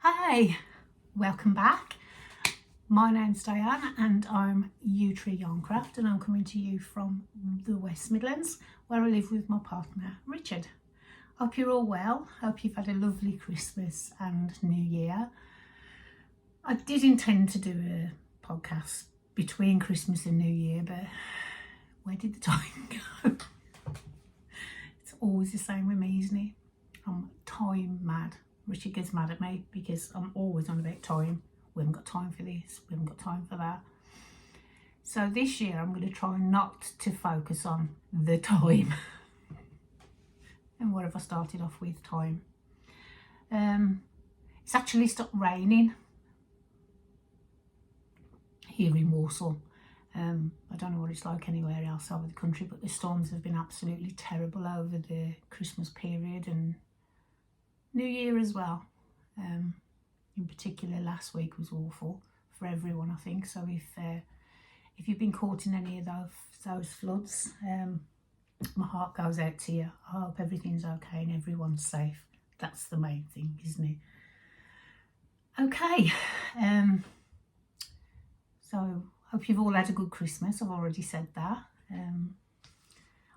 Hi, welcome back. My name's Diane and I'm U-Tree Yarncraft, and I'm coming to you from the West Midlands where I live with my partner Richard. Hope you're all well, hope you've had a lovely Christmas and New Year. I did intend to do a podcast between Christmas and New Year, but where did the time go? It's always the same with me, isn't it? I'm time mad. Richard gets mad at me because I'm always on about time. We haven't got time for this, we haven't got time for that. So this year I'm going to try not to focus on the time. And what have I started off with? Time. It's actually stopped raining here in Warsaw. I don't know what it's like anywhere else over the country, but the storms have been absolutely terrible over the Christmas period and New Year as well. In particular, last week was awful for everyone, I think. So if you've been caught in any of those floods, my heart goes out to you. I hope everything's okay and everyone's safe. That's the main thing, isn't it? Okay. So hope you've all had a good Christmas. I've already said that.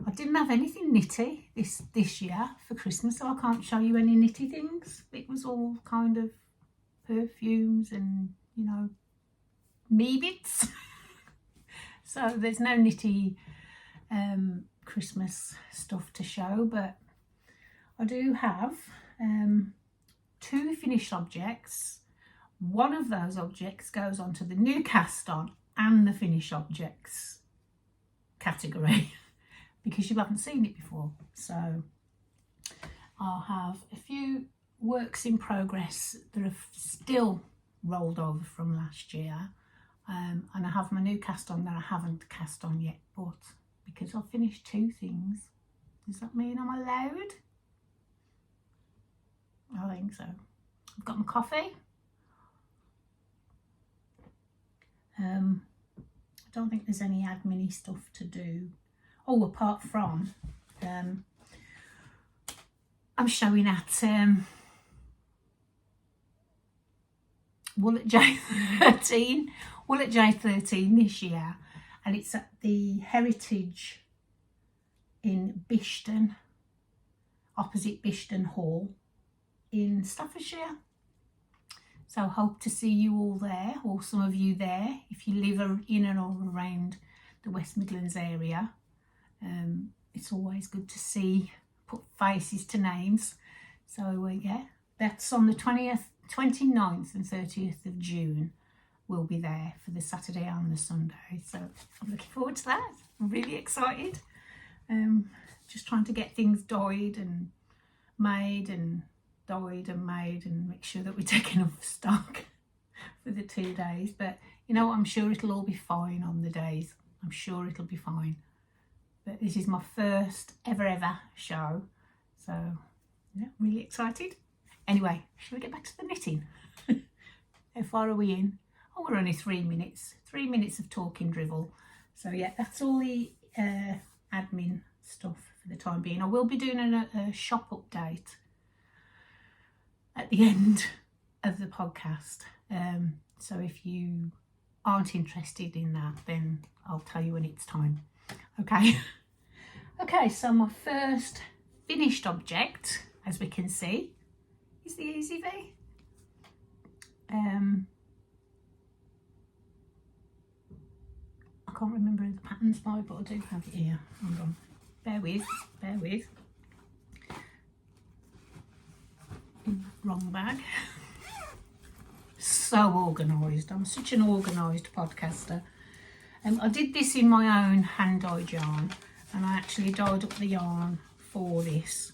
I didn't have anything knitty this year for Christmas, so I can't show you any knitty things. It was all kind of perfumes and, you know, me bits. So there's no knitty Christmas stuff to show, but I do have two finished objects. One of those objects goes onto the new cast on and the finished objects category. Because you haven't seen it before. So I'll have a few works in progress that have still rolled over from last year, and I have my new cast on that I haven't cast on yet, but because I've finished two things, does that mean I'm allowed? I think so. I've got my coffee. I don't think there's any admin-y stuff to do. Oh, apart from, I'm showing at Wool at J13 this year, and it's at the Heritage in Bishton, opposite Bishton Hall in Staffordshire. So hope to see you all there, or some of you there, if you live in and or around the West Midlands area. It's always good to see, put faces to names. So yeah, that's on the 20th, 29th and 30th of June. We'll be there for the Saturday and the Sunday. So I'm looking forward to that. I'm really excited. Just trying to get things dyed and made and make sure that we take enough stock for the 2 days. But you know what, I'm sure it'll all be fine on the days. I'm sure it'll be fine. But this is my first ever show, so yeah, really excited. Anyway, shall we get back to the knitting? How far are we in? Oh, we're only 3 minutes. 3 minutes of talking drivel. So yeah, that's all the admin stuff for the time being. I will be doing a shop update at the end of the podcast. So if you aren't interested in that, then I'll tell you when it's time. Okay. Okay, so my first finished object, as we can see, is the Easy V. I can't remember the patterns by, but I do have it here. Hold on. Bear with. Wrong bag. So organised. I'm such an organised podcaster. I did this in my own hand-dyed yarn, and I actually dyed up the yarn for this.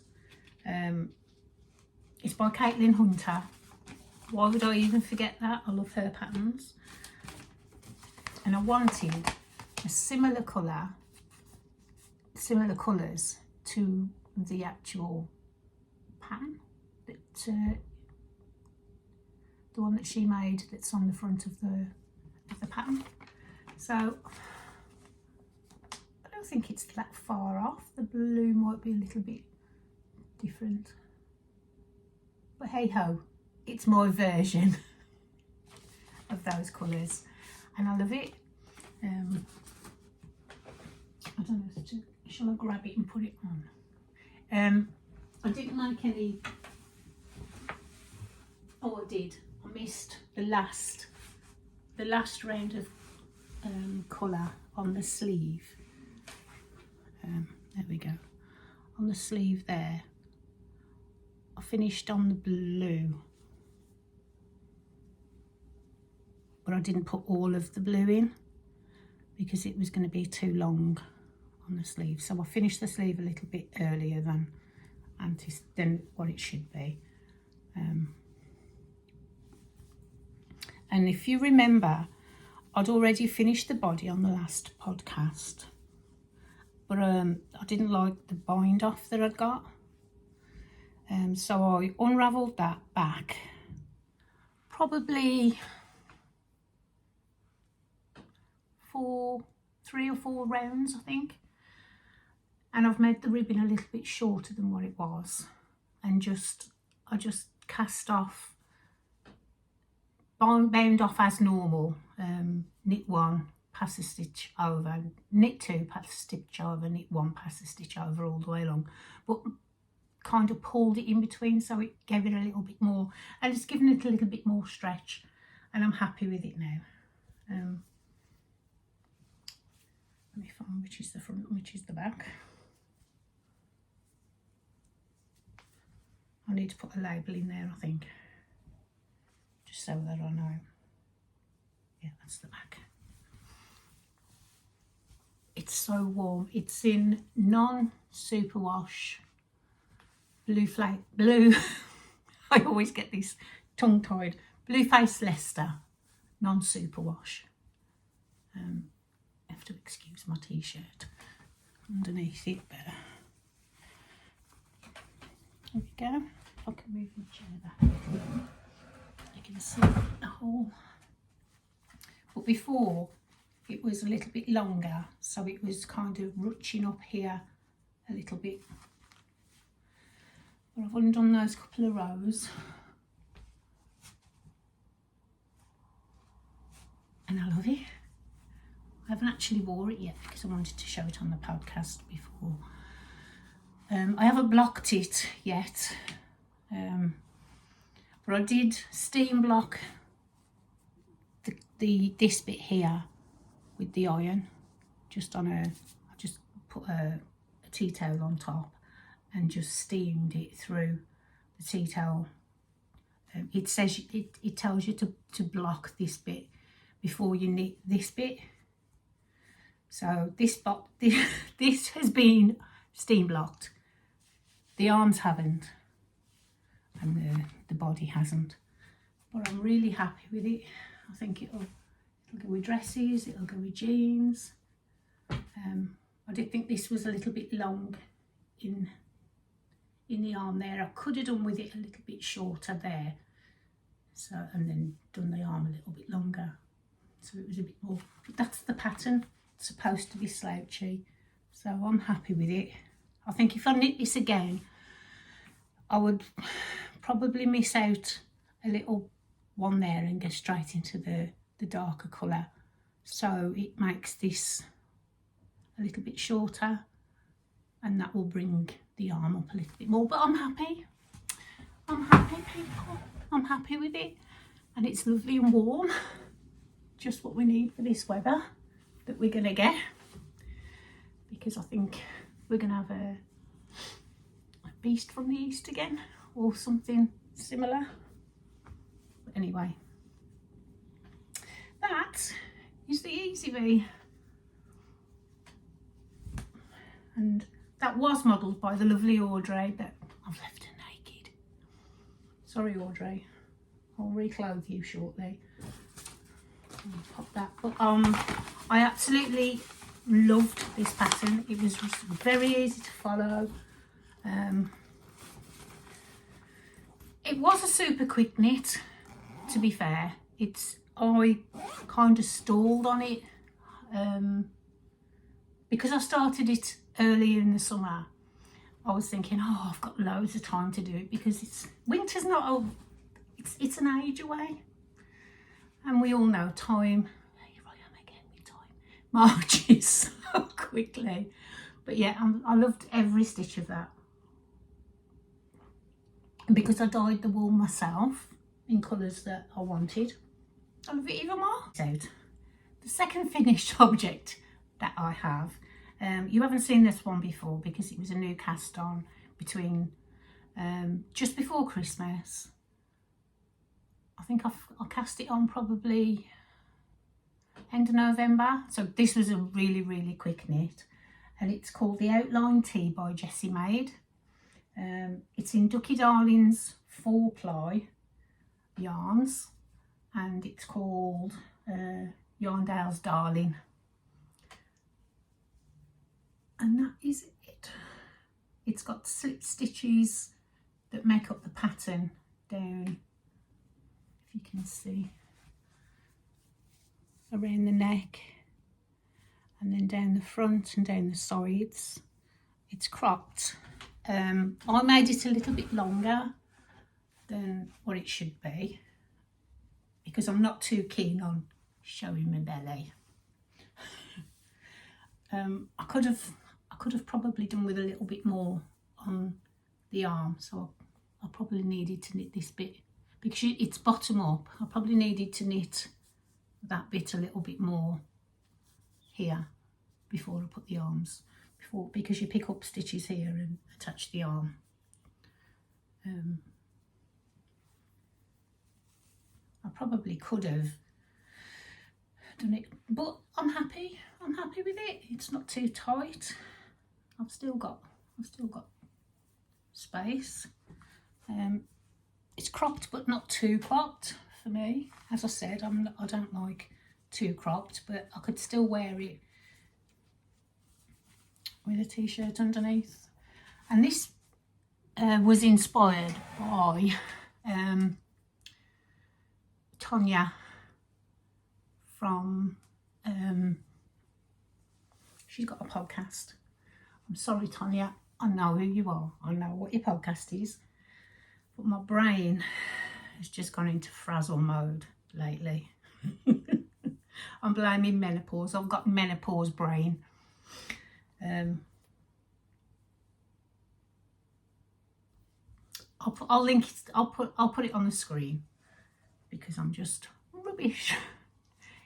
It's by Kaitlin Hunter. Why would I even forget that? I love her patterns. And I wanted a similar colours to the actual pattern, that the one that she made that's on the front of the pattern. So I don't think it's that far off. The blue might be a little bit different, but hey ho, it's my version of those colours, and I love it. I don't know, shall I grab it and put it on? I didn't make any. Oh, I did. I missed the last round of colour on the sleeve. There we go. On the sleeve there, I finished on the blue, but I didn't put all of the blue in because it was going to be too long on the sleeve. So I finished the sleeve a little bit earlier than what it should be. And if you remember, I'd already finished the body on the last podcast, but I didn't like the bind off that I'd got. So I unravelled that back probably 3 or 4 rounds, I think. And I've made the ribbon a little bit shorter than what it was, and I just cast off, bound off as normal, knit 1, pass a stitch over, knit 2, pass a stitch over, knit 1, pass a stitch over all the way along, but kind of pulled it in between, so it gave it a little bit more, and it's given it a little bit more stretch, and I'm happy with it now. Let me find which is the front and which is the back. I need to put a label in there, I think, just so that I know. Yeah, that's the back. It's so warm. It's in non-superwash blue. I always get this tongue-tied. Blueface Leicester, non-superwash. I have to excuse my t-shirt underneath it, but there we go. If I can move my chair back, you can see the hole. But before, it was a little bit longer, so it was kind of ruching up here a little bit. But I've undone those couple of rows, and I love it. I haven't actually wore it yet because I wanted to show it on the podcast before. I haven't blocked it yet, but I did steam block this bit here with the iron, I just put a tea towel on top and just steamed it through the tea towel. It says it tells you to block this bit before you knit this bit. So this has been steam blocked. The arms haven't, and the body hasn't. But I'm really happy with it. I think it'll go with dresses, it'll go with jeans. I did think this was a little bit long in the arm there. I could have done with it a little bit shorter there. So, and then done the arm a little bit longer. So it was a bit more, but that's the pattern. It's supposed to be slouchy. So I'm happy with it. I think if I knit this again, I would probably miss out a little one there and go straight into the darker colour. So it makes this a little bit shorter, and that will bring the arm up a little bit more. But I'm happy. I'm happy, people. I'm happy with it. And it's lovely and warm. Just what we need for this weather that we're going to get. Because I think we're going to have a beast from the east again, or something similar. But anyway, that is the Easy V, and that was modelled by the lovely Audrey, but I've left her naked. Sorry, Audrey, I'll reclothe you shortly. I'll pop that. But I absolutely loved this pattern. It was very easy to follow. It was a super quick knit, to be fair. I kind of stalled on it because I started it early in the summer. I was thinking, oh, I've got loads of time to do it because winter's not over. it's an age away, and we all know time, here I am again with time, marches so quickly. But yeah, I loved every stitch of that. And because I dyed the wool myself in colours that I wanted, I love it even more. So the second finished object that I have, you haven't seen this one before because it was a new cast on between just before Christmas. I think I cast it on probably end of November. So this was a really quick knit, and it's called the Outline Tee by Jessie Maed. It's in Ducky Darling's 4-ply yarns, and it's called Yarndales Darling, and that is it. It's got slip stitches that make up the pattern down, if you can see, around the neck, and then down the front and down the sides. It's cropped. I made it a little bit longer than what it should be because I'm not too keen on showing my belly. I could have probably done with a little bit more on the arm, so I probably needed to knit this bit because it's bottom up. I probably needed to knit that bit a little bit more here before I put the arms, because you pick up stitches here and attach the arm. I probably could have done it, but I'm happy with it. It's not too tight. I've still got space. It's cropped but not too cropped for me. As I said, I don't like too cropped, but I could still wear it with a t-shirt underneath. And this was inspired by Tonya from she's got a podcast. I'm sorry, Tonya, I know who you are, I know what your podcast is, but my brain has just gone into frazzle mode lately. I'm blaming menopause. I've got menopause brain. I'll link it. I'll put it on the screen because I'm just rubbish.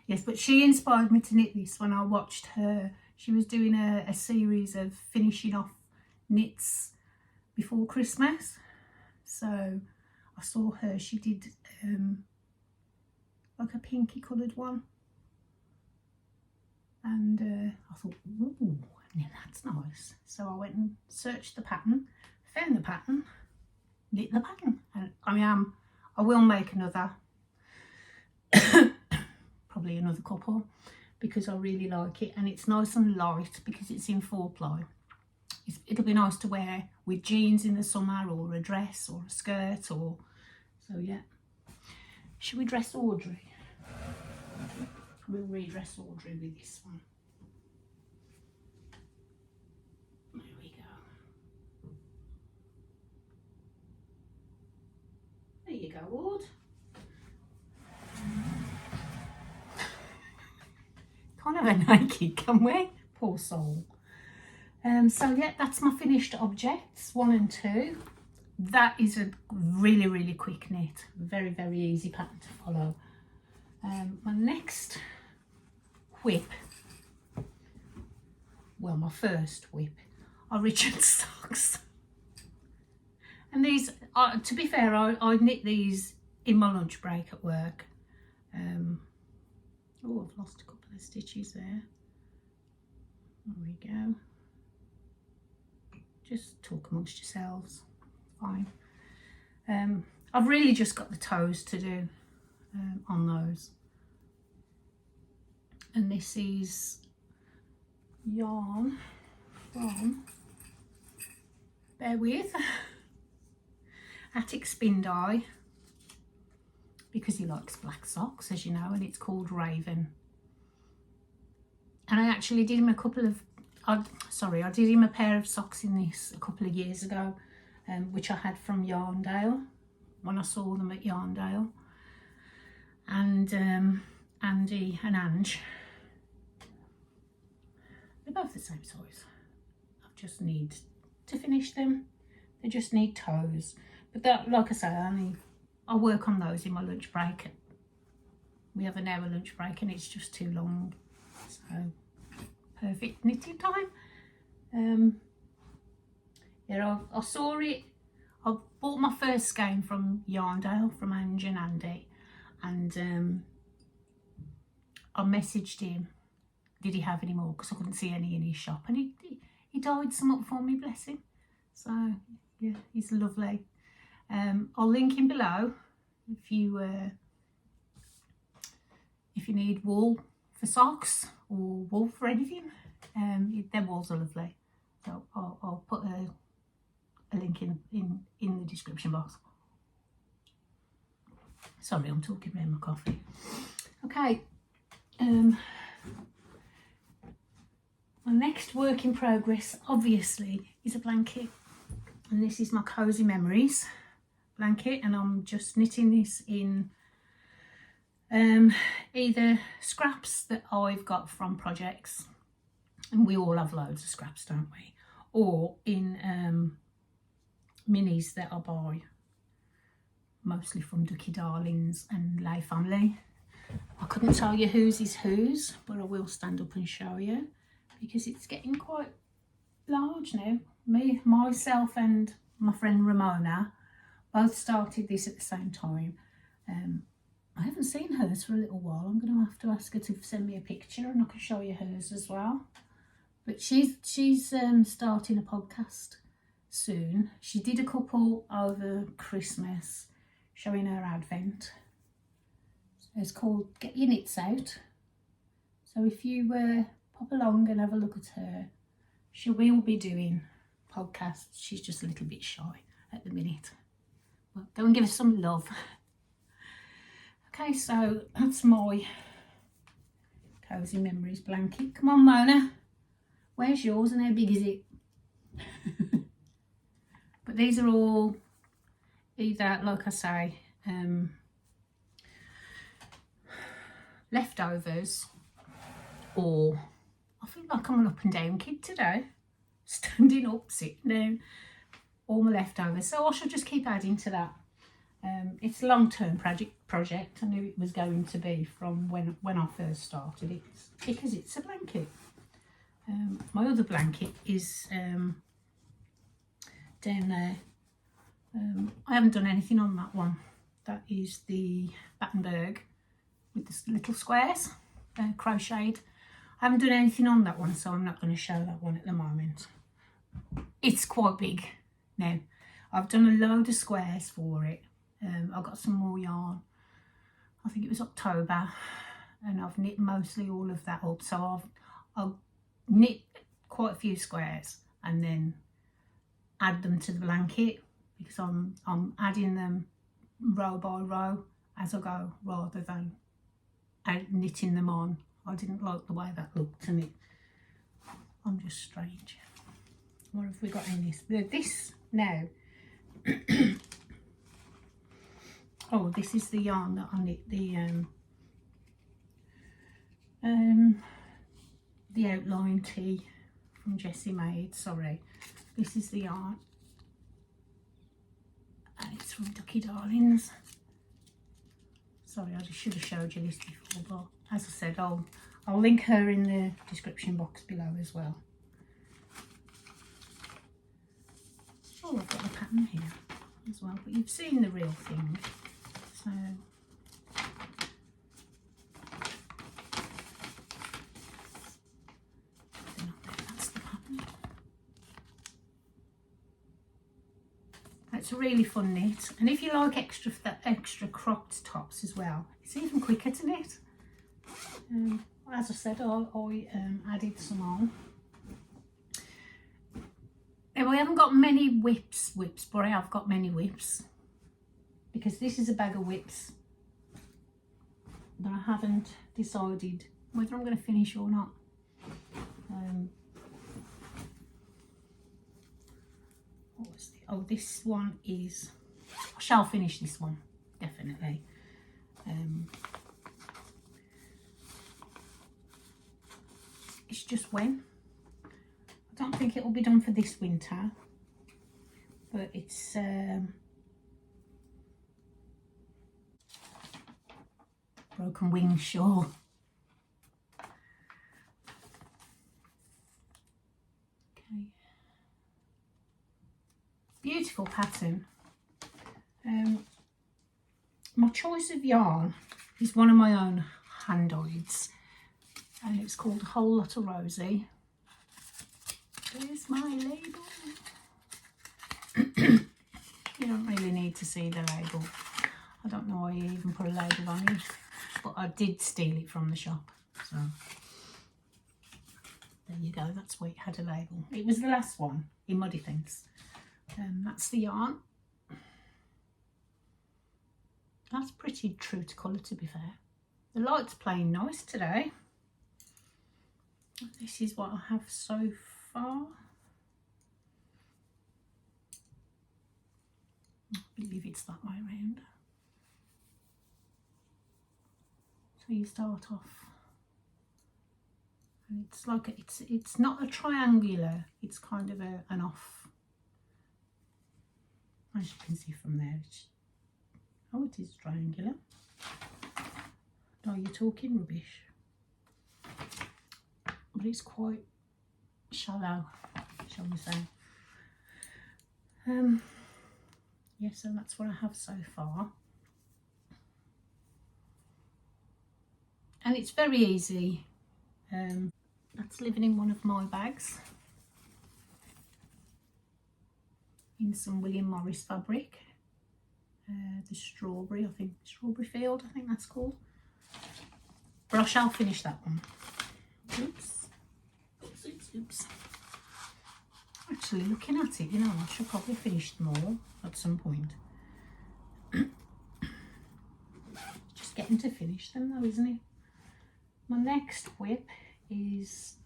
Yes, but she inspired me to knit this when I watched her. She was doing a series of finishing off knits before Christmas. So I saw her. She did like a pinky coloured one. And I thought, ooh, yeah, that's nice. So I went and searched the pattern, found the pattern, knit the pattern. And I will make another, probably another couple, because I really like it. And it's nice and light because it's in 4-ply. It'll be nice to wear with jeans in the summer, or a dress or a skirt, or so. Yeah. Should we dress Audrey? We'll redress Audrey with this one. There we go. There you go, Aud. Can't have her naked, can we? Poor soul. So yeah, that's my finished objects, 1 and 2. That is a really quick knit. Very easy pattern to follow. My next whip, well, my first whip, are Richard's socks. And these, to be fair, I knit these in my lunch break at work. Oh, I've lost a couple of stitches there. There we go. Just talk amongst yourselves, fine. I've really just got the toes to do on those. And this is yarn from, bear with, Attic Spin Dye, because he likes black socks, as you know, and it's called Raven. And I actually did him a couple of, I did him a pair of socks in this a couple of years ago, which I had from Yarndale. when I saw them at Yarndale, and Andy and Ange. They're both the same size. I just need to finish them. They just need toes. But that, like I say, I work on those in my lunch break. We have an hour lunch break and it's just too long. So perfect knitting time. Yeah, I saw it. I bought my first skein from Yarndale, from Ange and Andy, and I messaged him, did he have any more, because I couldn't see any in his shop, and he dyed some up for me, bless him. So yeah, he's lovely. I'll link him below if you need wool for socks or wool for anything. Their wools are lovely, so I'll put a link in the description box. Sorry, I'm talking about my coffee. Okay, my next work in progress obviously is a blanket, and this is my Cozy Memories blanket, and I'm just knitting this in either scraps that I've got from projects, and we all have loads of scraps, don't we, or in minis that I buy mostly from Ducky Darlings and Lay Family. I couldn't tell you whose is whose, but I will stand up and show you because it's getting quite large now. Myself and my friend Ramona both started this at the same time. I haven't seen hers for a little while. I'm going to have to ask her to send me a picture and I can show you hers as well. But she's starting a podcast soon. She did a couple over Christmas showing her advent. It's called Get Your Knits Out. So if you pop along and have a look at her, she will be doing podcasts. She's just a little bit shy at the minute. But go and give her some love. Okay, so that's my Cozy Memories blanket. Come on, Mona. Where's yours and how big is it? But these are all either, like I say, leftovers, or I feel like I'm an up and down kid today. Standing up, sitting down, all my leftovers. So I should just keep adding to that. It's a long-term project. I knew it was going to be from when I first started it, because it's a blanket. My other blanket is down there. I haven't done anything on that one. That is the Battenberg with the little squares, crocheted. I haven't done anything on that one, so I'm not going to show that one at the moment. It's quite big now. I've done a load of squares for it. I've got some more yarn. I think it was October, and I've knit mostly all of that up. So I've knit quite a few squares and then add them to the blanket, because I'm adding them row by row as I go, rather than knitting them on. I didn't like the way that looked, and I'm just strange. What have we got in this? This now. Oh, this is the yarn that I knit the outline tee from Jessie Maed. Sorry, this is the yarn, and it's from Ducky Darlings. Sorry, I just should have showed you this before, but as I said, I'll link her in the description box below as well. Oh, I've got the pattern here as well, but you've seen the real thing. So that's the pattern. It's a really fun knit, and if you like extra cropped tops as well, it's even quicker to knit. As I said, I added some on. Now I haven't got many whips, but I have got many whips, because this is a bag of whips that I haven't decided whether I'm going to finish or not. What was this one is I shall finish this one, definitely. It's just when. I don't think it will be done for this winter, but it's broken wing shawl. Okay, beautiful pattern. My choice of yarn is one of my own hand-dyeds, and it's called A Whole Lot of Rosie. There's my label. You don't really need to see the label. I don't know why you even put a label on it, but I did steal it from the shop, so there you go. That's why it had a label. It was the last one in my defence. That's the yarn. That's pretty true to colour, to be fair. The light's playing nice today. This is what I have so far. I believe it's that way around. So you start off, and it's like it's not a triangular. It's kind of an off. As you can see from there, oh, it is triangular. No, you're talking rubbish. But it's quite shallow, shall we say. Yeah, so that's what I have so far. And it's very easy. That's living in one of my bags. In some William Morris fabric. The strawberry, I think, strawberry field, I think that's called. But I shall finish that one. Oops. Oops, oops, oops. Actually, looking at it, you know, I should probably finish them all at some point. Just getting to finish them though, isn't it? My next whip is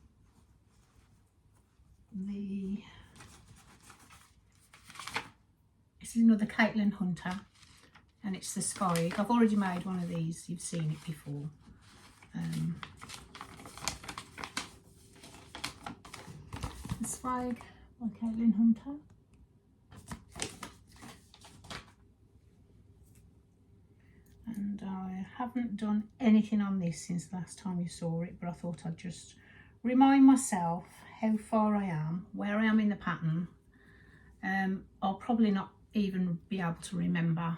this is another Kaitlin Hunter, and it's the Sky. I've already made one of these, you've seen it before. The Swag by Kaitlin Hunter. And I haven't done anything on this since the last time you saw it, but I thought I'd just remind myself how far I am, where I am in the pattern. I'll probably not even be able to remember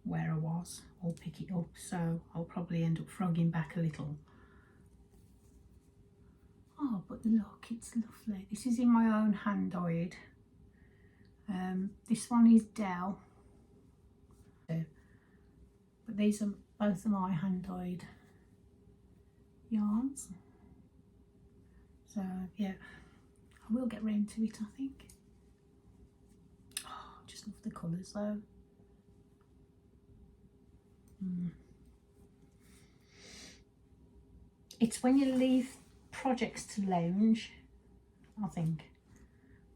where I was or pick it up, so I'll probably end up frogging back a little. Oh, but look, it's lovely. This is in my own hand dyed. This one is Dell, but these are both of my hand dyed yarns. So yeah, I will get round to it, I think. Oh, just love the colours though. It's when you leave projects to lounge, I think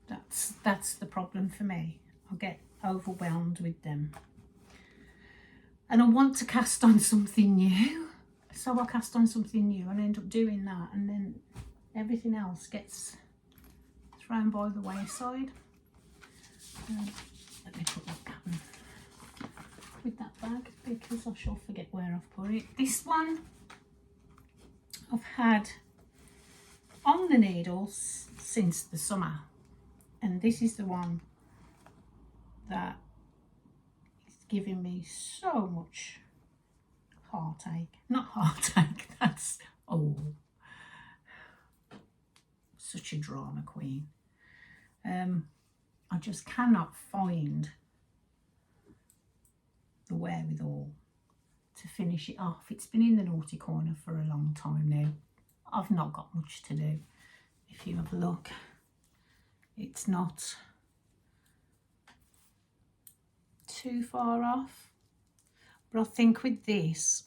that's the problem for me. I get overwhelmed with them, and I want to cast on something new, so I cast on something new and end up doing that, and then everything else gets thrown by the wayside. Let me put that down with that bag because I shall forget where I've put it. This one I've had on the needles since the summer, and this is the one that is giving me so much heartache. Not heartache, that's such a drama queen. I just cannot find the wherewithal to finish it off. It's been in the naughty corner for a long time now. I've not got much to do. If you have a look, it's not too far off, but I think with this,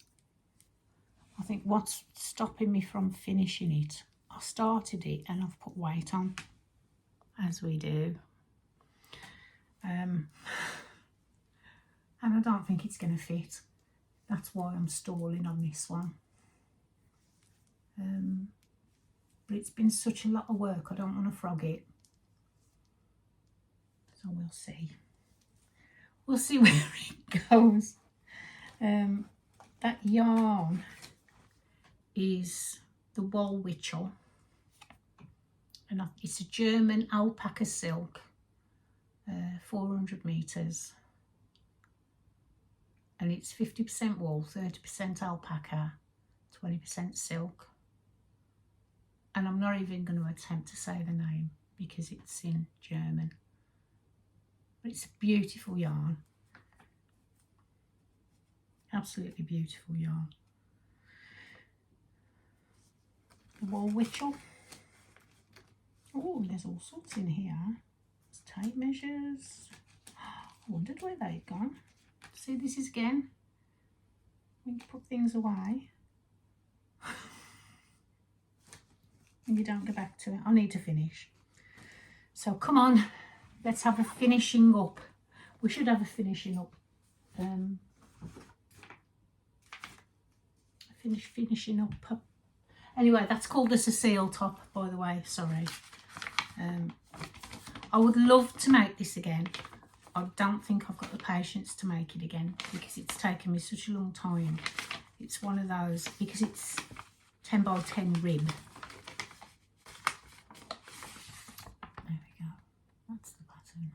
I think what's stopping me from finishing it, I started it and I've put weight on, as we do. don't think it's going to fit. That's why I'm stalling on this one. But it's been such a lot of work, I don't want to frog it. So we'll see. We'll see where it goes. That yarn is the Woolwitchel, and it's a German alpaca silk, 400 meters, and it's 50% wool, 30% alpaca, 20% silk. And I'm not even going to attempt to say the name because it's in German. But it's a beautiful yarn. Absolutely beautiful yarn. The Woolwitchel. Oh, there's all sorts in here. There's tape measures. I wondered where they'd gone. See, this is again, when you put things away and you don't go back to it. I need to finish. So come on, let's have a finishing up. We should have a finishing up. Finishing up. Anyway, that's called the Cecile top, by the way. Sorry. I would love to make this again. I don't think I've got the patience to make it again because it's taken me such a long time. It's one of those, because it's 10 by 10 rib. There we go. That's the pattern.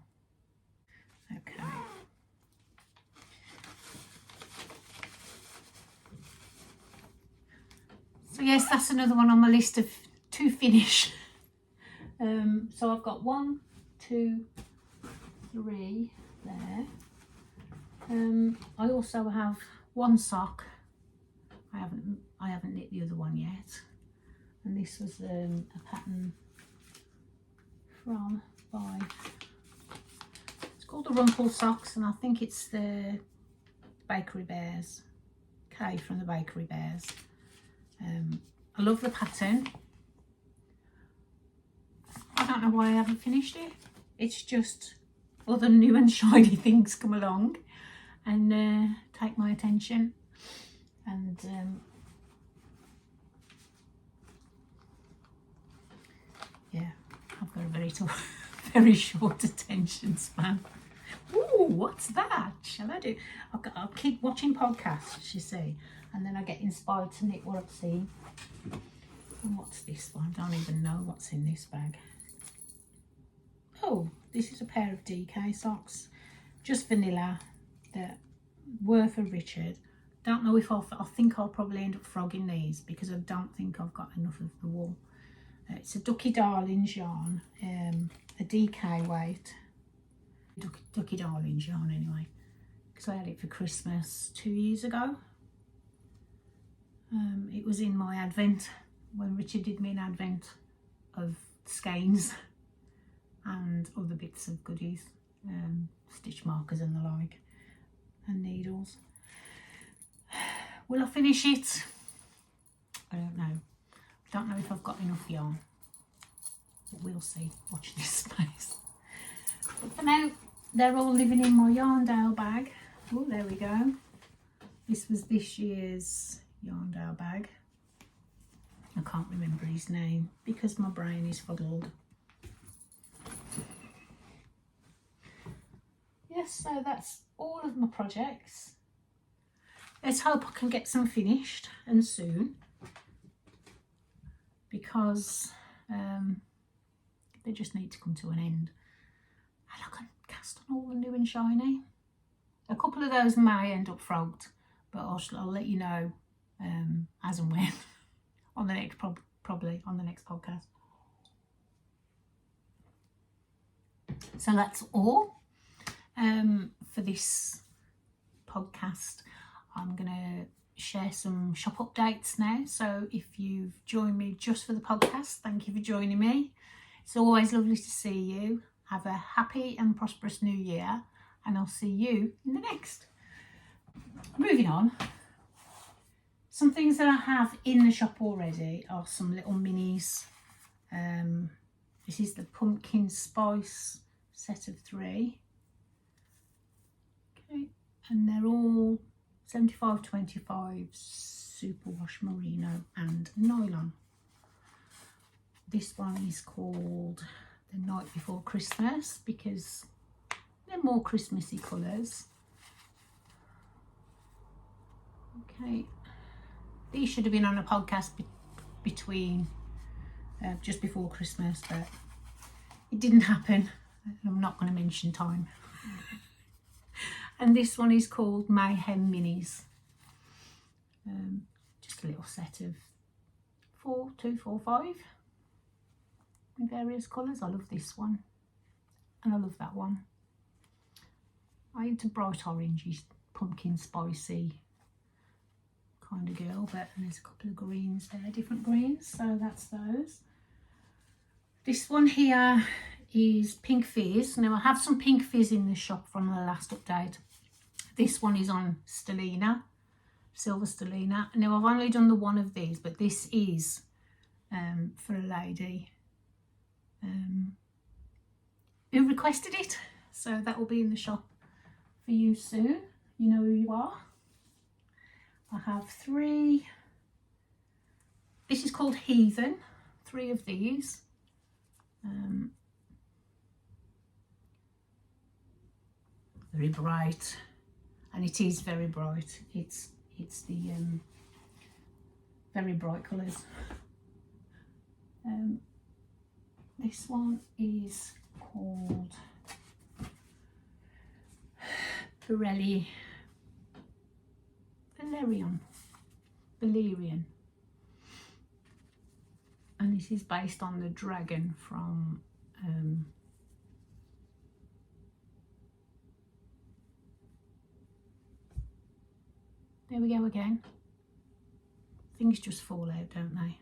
Okay. So yes, that's another one on my list of to finish. So I've got 1, 2, 3 there. I also have one sock. I haven't knit the other one yet, and this was a pattern it's called the Rumple Socks, and I think it's the Bakery Bears, Kay from the Bakery Bears. I love the pattern. I don't know why I haven't finished it. It's just other new and shiny things come along and take my attention, and yeah, I've got a very short attention span. Ooh, what's that? Shall I do? I'll keep watching podcasts, you see, and then I get inspired to knit what I've seen. And what's this one? I don't even know what's in this bag. Oh, this is a pair of DK socks, just vanilla. They're worth a Richard. Don't know if I think I'll probably end up frogging these because I don't think I've got enough of the wool. It's a Ducky Darlings yarn, a DK weight. Ducky Darlings yarn anyway, because I had it for Christmas 2 years ago. It was in my advent when Richard did me an advent of skeins and other bits of goodies, stitch markers and the like, and needles. Will I finish it? I don't know. I don't know if I've got enough yarn, but we'll see. Watch this space. But for now, they're all living in my Yarndale bag. Oh, there we go. This was this year's Yarndale bag. I can't remember his name because my brain is fuddled. Yes, so that's all of my projects. Let's hope I can get some finished and soon, because they just need to come to an end. And I can cast on all the new and shiny. A couple of those may end up frogged, but I'll let you know as and when on the next probably on the next podcast. So that's all for this podcast. I'm gonna share some shop updates now. So if you've joined me just for the podcast, thank you for joining me. It's always lovely to see you. Have a happy and prosperous new year, and I'll see you in the next. Moving on, some things that I have in the shop already are some little minis. This is the pumpkin spice set of 3. Okay, and they're all 75/25 superwash merino and nylon. This one is called The Night Before Christmas because they're more Christmassy colours. Okay, these should have been on a podcast between just before Christmas, but it didn't happen. I'm not going to mention time. And this one is called Mayhem Minis. Just a little set of 2, 4, 5 in various colours. I love this one and I love that one. I'm into bright orangey, pumpkin spicy kind of girl, but there's a couple of greens there, different greens, so that's those. This one here is Pink Fizz. Now I have some Pink Fizz in the shop from the last update. This one is on Stellina, Silver Stellina. Now I've only done the one of these, but this is for a lady who requested it, so that will be in the shop for you soon. You know who you are. I have 3. This is called Heathen. 3 of these. Very bright, and it is very bright. It's the very bright colours. This one is called Valerian, and this is based on the dragon from there we go again. Things just fall out, don't they?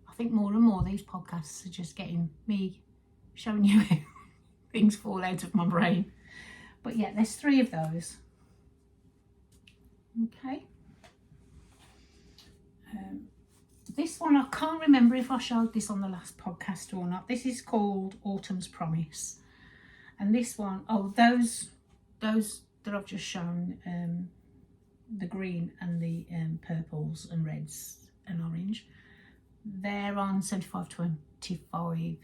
I think more and more these podcasts are just getting me showing you how things fall out of my brain. But yeah, there's 3 of those. Okay. This one, I can't remember if I showed this on the last podcast or not. This is called Autumn's Promise. And this one, oh, those that I've just shown, the green and the purples and reds and orange, they're on 75/25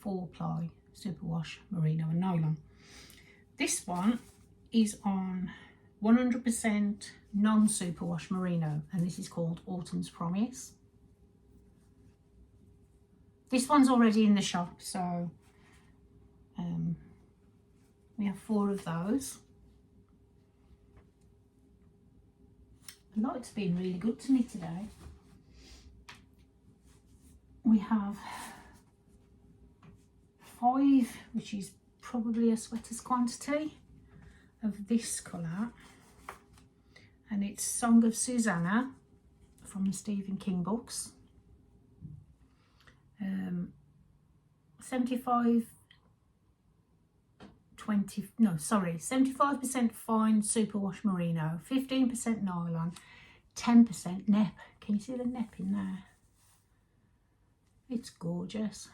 4-ply superwash merino and nylon. This one is on 100% non-superwash merino, and this is called Autumn's Promise. This one's already in the shop, so we have 4 of those. The light's been really good to me today. We have 5, which is probably a sweater's quantity of this colour, and it's Song of Susanna from the Stephen King books. 75% fine superwash merino, 15% nylon, 10% nep. Can you see the nep in there? It's gorgeous.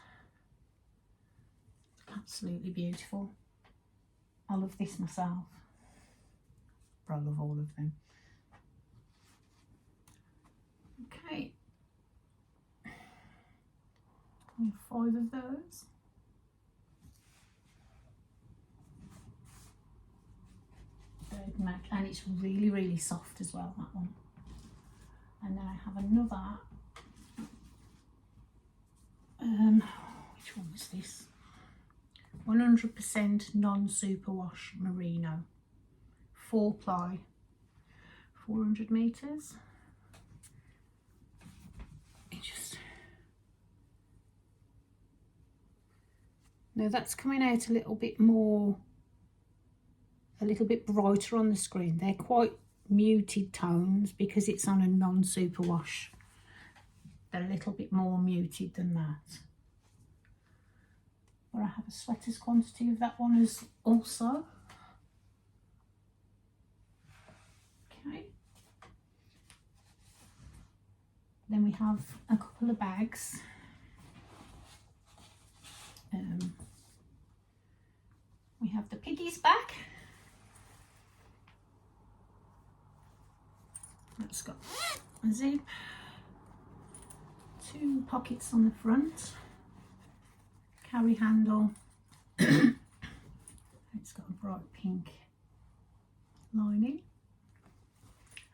Absolutely beautiful. I love this myself, but I love all of them. Okay, we have 5 of those. And it's really soft as well, that one. And then I have another, which one was this? 100% non-superwash merino, 4-ply, 400 meters. Now that's coming out a little bit brighter on the screen. They're quite muted tones because it's on a non-superwash. They're a little bit more muted than that. But I have a sweater's quantity of that one as also. Okay. Then we have a couple of bags. have the piggies back. That's got a zip, 2 pockets on the front, carry handle. It's got a bright pink lining,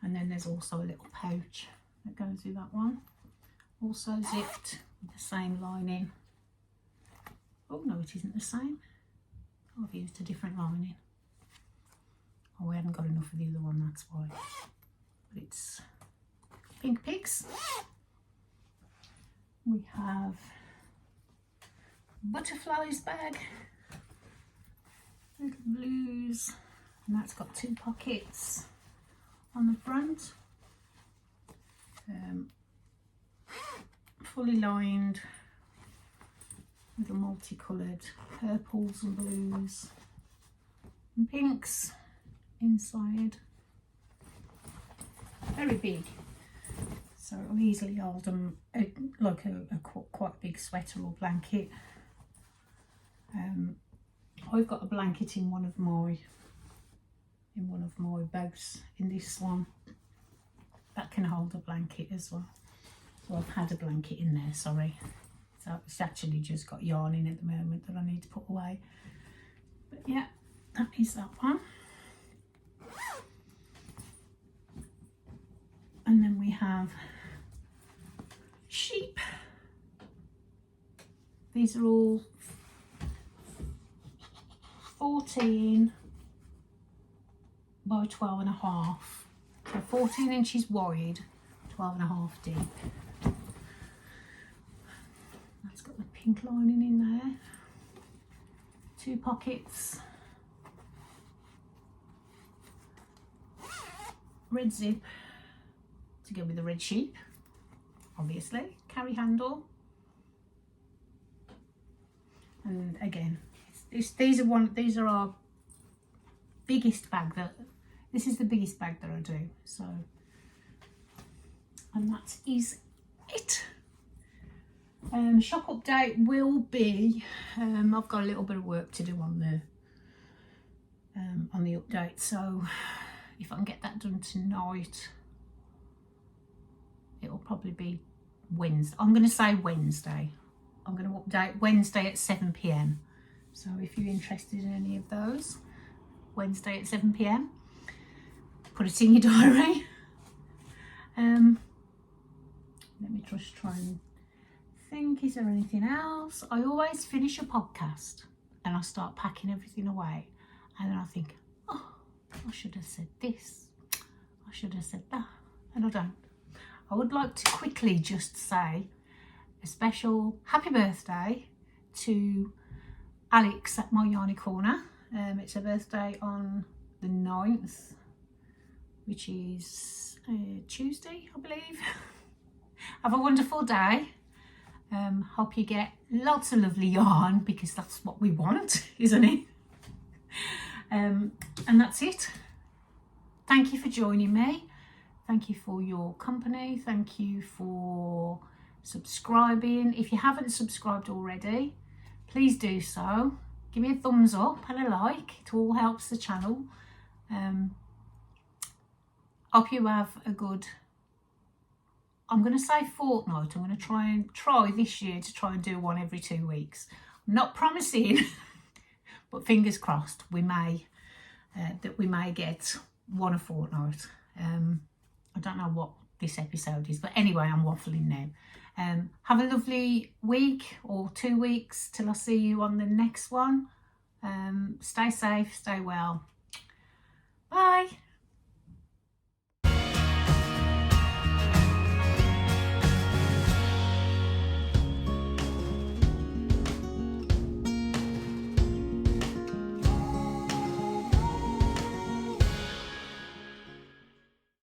and then there's also a little pouch that goes with that one, also zipped with the same lining. Oh no, it isn't the same. I've used a different lining. Oh, I haven't got enough of the other one, that's why. But it's pink pigs. We have butterflies bag, little blues, and that's got 2 pockets on the front, fully lined with the multicoloured purples and blues and pinks inside. Very big, so it'll easily hold them like a quite big sweater or blanket. I've got a blanket in one of my boats, in this one that can hold a blanket as well. So I've had a blanket in there, sorry. So it's actually just got yarn in at the moment that I need to put away. But yeah, that is that one. And then we have sheep. These are all 14 by 12.5. So 14 inches wide, 12.5 deep. That's got the pink lining in there. 2 pockets. Red zip to go with the red sheep, obviously. Carry handle. And again, these are our biggest bag. This is the biggest bag that I do. So, and that is it. Shop update will be. I've got a little bit of work to do on the update. So, if I can get that done tonight, it'll probably be Wednesday. I'm going to say Wednesday. I'm going to update Wednesday at 7 p.m. So if you're interested in any of those, Wednesday at 7 p.m, put it in your diary. Let me just try and think, is there anything else? I always finish a podcast and I start packing everything away, and then I think, oh, I should have said this, I should have said that, and I don't. I would like to quickly just say a special happy birthday to Alex at my Yarny Corner. It's her birthday on the 9th, which is Tuesday, I believe. Have a wonderful day. Hope you get lots of lovely yarn, because that's what we want, isn't it? And that's it. Thank you for joining me. Thank you for your company. Thank you for subscribing. If you haven't subscribed already, please do so. Give me a thumbs up and a like. It all helps the channel. Hope you have a good, I'm going to say fortnight. I'm going to try this year to try and do one every 2 weeks. I'm not promising, but fingers crossed we may get one a fortnight. I don't know what this episode is, but anyway, I'm waffling now. Have a lovely week or 2 weeks till I see you on the next one. Stay safe, stay well. Bye.